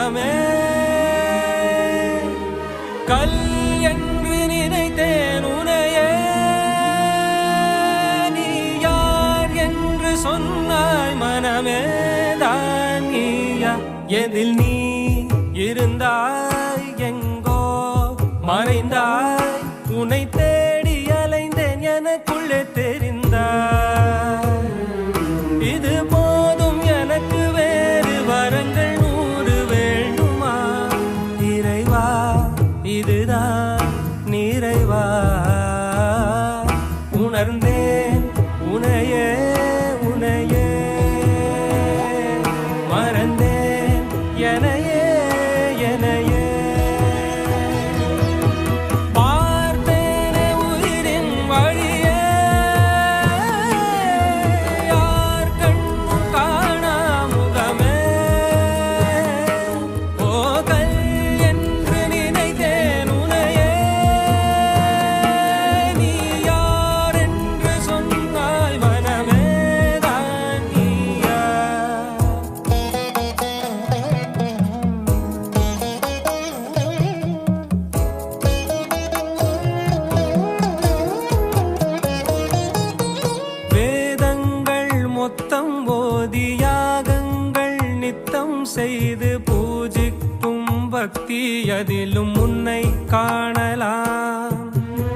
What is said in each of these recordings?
மனமே கல் என்று நினைத்தேன் உனையே நீ யார் என்று சொன்னாய் மனமே தான் நீயா எதில் நீ இருந்தாய் எங்கோ மறைந்தாய் உன்னை தேடி அலைந்தேன் எனக்குள்ளே தெரிந்தாய் இது போதும் எனக்கு வேறு வரங்கள் 100 வேண்டுமா இறைவா இதுதான் நிறைவா உணர்ந்தேன் உனையே உனையே மறந்தேன் எனையே எனையே பார்த்தேனே உயிரின் வழியே யார் கண்ணும் காணா முகமே ஓ கல் என்று நினைத்தேன் உனையே நீ யார் என்று சொன்னாய் மனமே தான் நீயா வேதங்கள் மொத்தம் ஓதி யாகங்கள் நித்தம் செய்து பூஜிக்கும் பக்தி அதிலும் உன்னை காணலாம்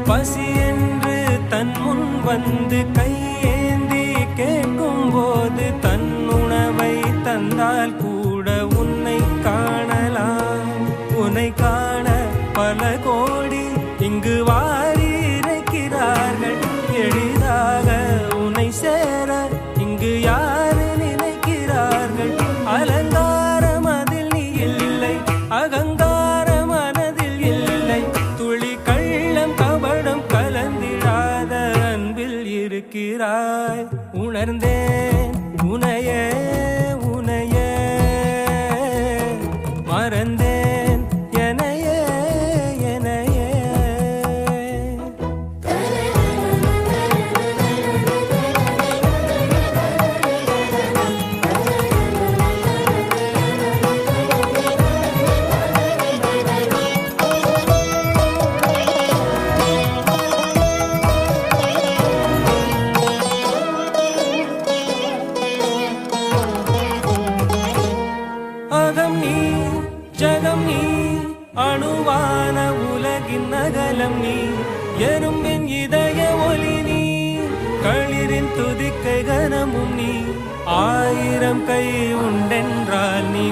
பசி என்று தன் முன் வந்து கையேந்தி கேட்கும் போது தன் உணவை தந்தால் கூட உன்னை காணலாம் உன்னை காண பல கோடி இங்கு வாரி இறைக்கிறார்கள் எளிதாக உன்னை சேர இங்கு யாரு நினைக்கிறார்கள் அலங்காரம் அதில் நீ இல்லை அகங்கார மனதில் இல்லை துளி கள்ளம் கபடம் கலந்திடாத அன்பில் இருக்கிறாய் உணர்ந்தேன் உனையே உனையே மறந்தேன் எனையே எனையே அகம் நீ ஜகம் நீ அணுவான உலகின் அகலம் நீ எறும்பின் இதய ஒளி நீ களிரின் துதிக்கை கனமும் நீ 1000 கை உண்டென்றால் நீ